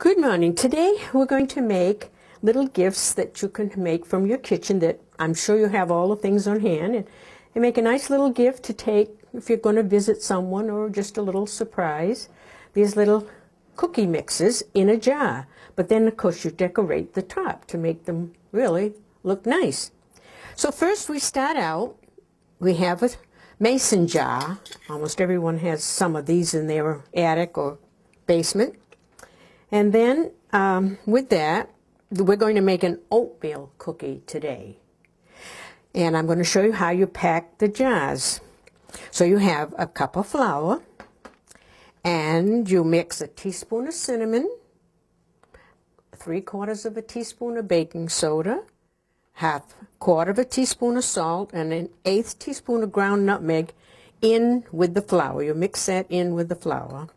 Good morning. Today we're going to make little gifts that you can make from your kitchen that I'm sure you have all the things on hand, and make a nice little gift to take if you're going to visit someone or just a little surprise. These little cookie mixes in a jar, but then of course you decorate the top to make them really look nice. So first we start out, we have a mason jar. Almost everyone has some of these in their attic or basement. And then with that, we're going to make an oatmeal cookie today. And I'm going to show you how you pack the jars. So you have a cup of flour, and you mix a teaspoon of cinnamon, 3/4 of a teaspoon of baking soda, 1/4 of a teaspoon of salt, and an 1/8 teaspoon of ground nutmeg in with the flour. You mix that in with the flour.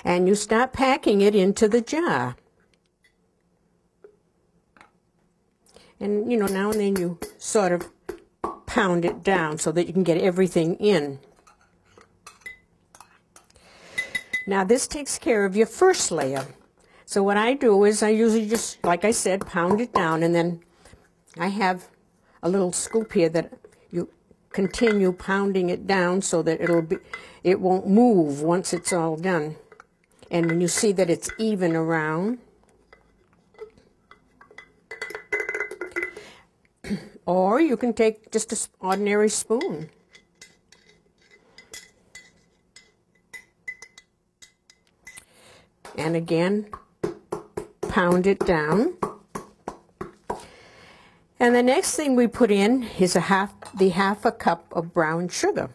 And you start packing it into the jar. And, you know, now and then you sort of pound it down so that you can get everything in. Now this takes care of your first layer. So what I do is I usually just, like I said, pound it down, and then I have a little scoop here that you continue pounding it down so that it won't move once it's all done. And when you see that it's even around, or you can take just an ordinary spoon. And again, pound it down. And the next thing we put in is half a cup of brown sugar.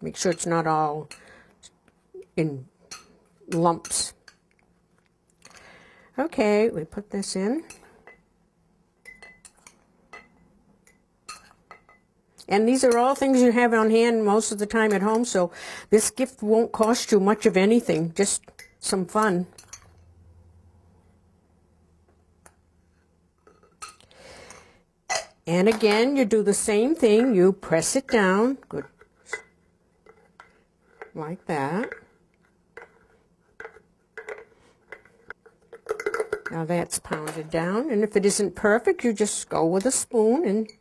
Make sure it's not all in lumps. Okay, we put this in. And these are all things you have on hand most of the time at home, so this gift won't cost you much of anything, just some fun. And again, you do the same thing. You press it down, good, like that. Now that's pounded down, and if it isn't perfect, you just go with a spoon and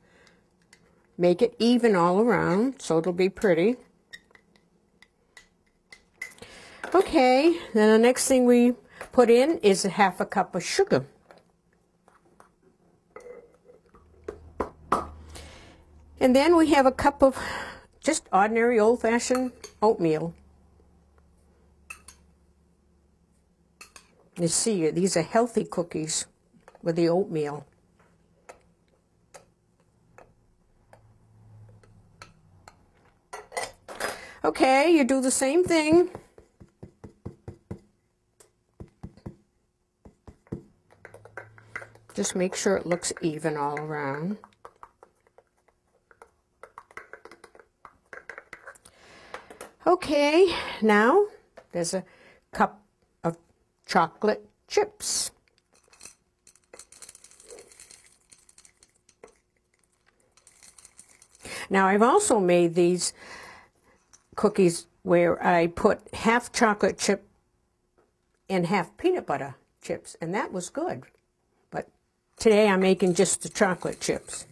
make it even all around so it'll be pretty. Okay, then the next thing we put in is 1/2 cup of sugar. And then we have a cup of just ordinary old-fashioned oatmeal. You see, these are healthy cookies with the oatmeal. Okay, you do the same thing. Just make sure it looks even all around. Okay, now there's a cup of chocolate chips. Now I've also made these cookies where I put half chocolate chip and half peanut butter chips, and that was good. But today I'm making just the chocolate chips.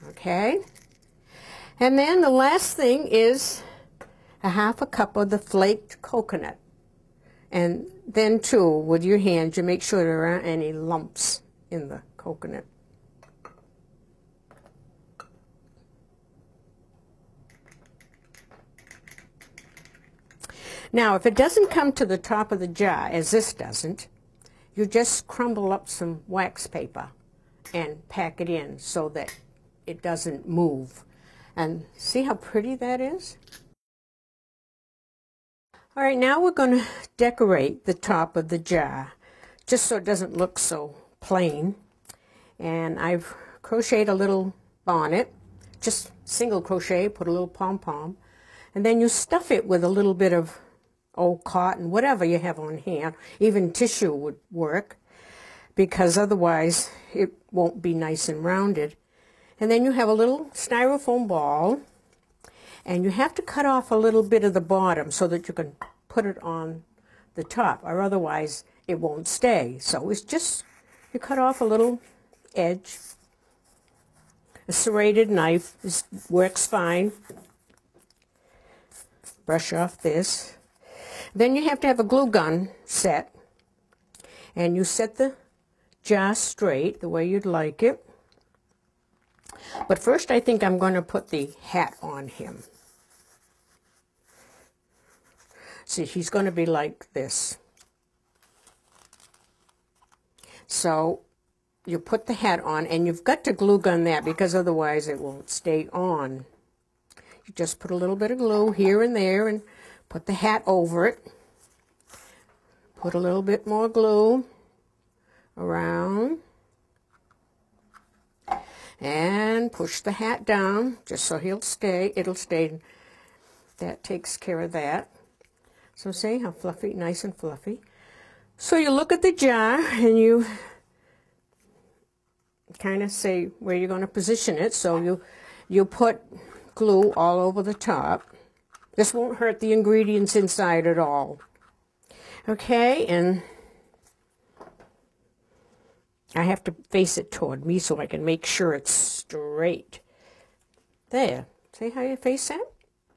Okay. And then the last thing is 1/2 cup of the flaked coconut. And then too, with your hands, you make sure there aren't any lumps in the coconut. Now, if it doesn't come to the top of the jar, as this doesn't, you just crumble up some wax paper and pack it in so that it doesn't move. And see how pretty that is? All right, now we're going to decorate the top of the jar, just so it doesn't look so plain. And I've crocheted a little bonnet, just single crochet, put a little pom-pom, and then you stuff it with a little bit of cotton, whatever you have on hand. Even tissue would work, because otherwise it won't be nice and rounded. And then you have a little styrofoam ball, and you have to cut off a little bit of the bottom so that you can put it on the top, or otherwise it won't stay. So it's just, you cut off a little edge. A serrated knife works fine. Brush off this. Then you have to have a glue gun set, and you set the jar straight the way you'd like it. But first I think I'm going to put the hat on him. See, he's going to be like this. So you put the hat on, and you've got to glue gun that because otherwise it won't stay on. You just put a little bit of glue here and there and put the hat over it. Put a little bit more glue around. And push the hat down just so he'll stay. It'll stay. That takes care of that. So see how fluffy, nice and fluffy. So you look at the jar and you kind of say where you're going to position it. So you put glue all over the top. This won't hurt the ingredients inside at all. Okay, and I have to face it toward me so I can make sure it's straight. There. See how you face that?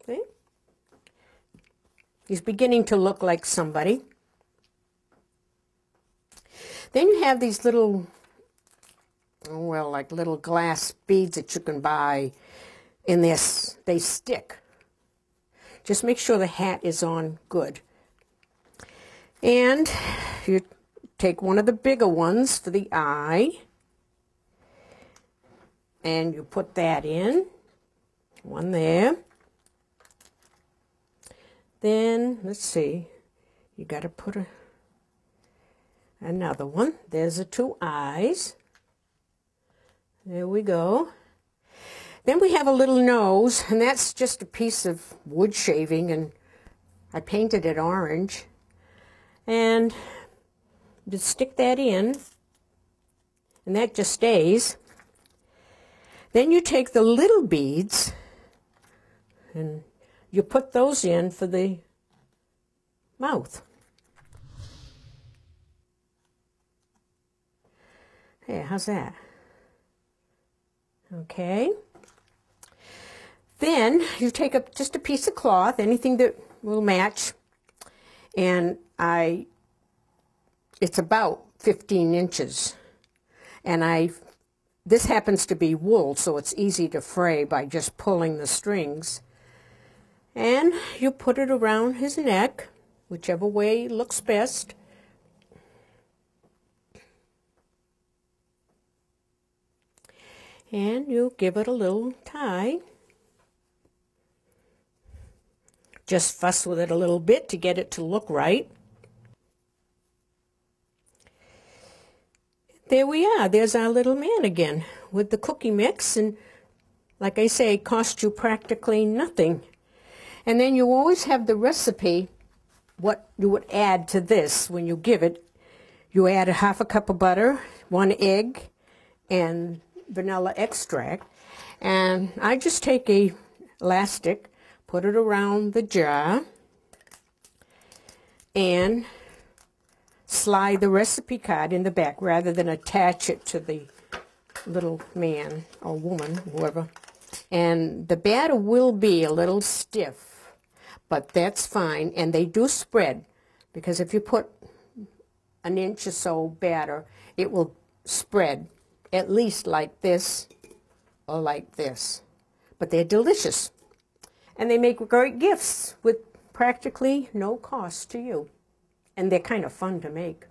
See? He's beginning to look like somebody. Then you have these little, well, like little glass beads that you can buy in this. They stick. Just make sure the hat is on good. And you take one of the bigger ones for the eye, and you put that in. One there. Then, let's see, you got to put another one. There's the two eyes. There we go. Then we have a little nose, and that's just a piece of wood shaving, and I painted it orange. And just stick that in, and that just stays. Then you take the little beads, and you put those in for the mouth. Hey, how's that? Okay. Then you take up just a piece of cloth, anything that will match, and it's about 15 inches. And this happens to be wool, so it's easy to fray by just pulling the strings. And you put it around his neck, whichever way looks best. And you give it a little tie. Just fuss with it a little bit to get it to look right. There we are. There's our little man again with the cookie mix. And like I say, it cost you practically nothing. And then you always have the recipe, what you would add to this when you give it. You add a half a cup of butter, 1 egg, and vanilla extract. And I just take a elastic, put it around the jar, and slide the recipe card in the back rather than attach it to the little man or woman, whoever. And the batter will be a little stiff, but that's fine. And they do spread, because if you put an inch or so batter, it will spread at least like this or like this. But they're delicious. And they make great gifts with practically no cost to you. And they're kind of fun to make.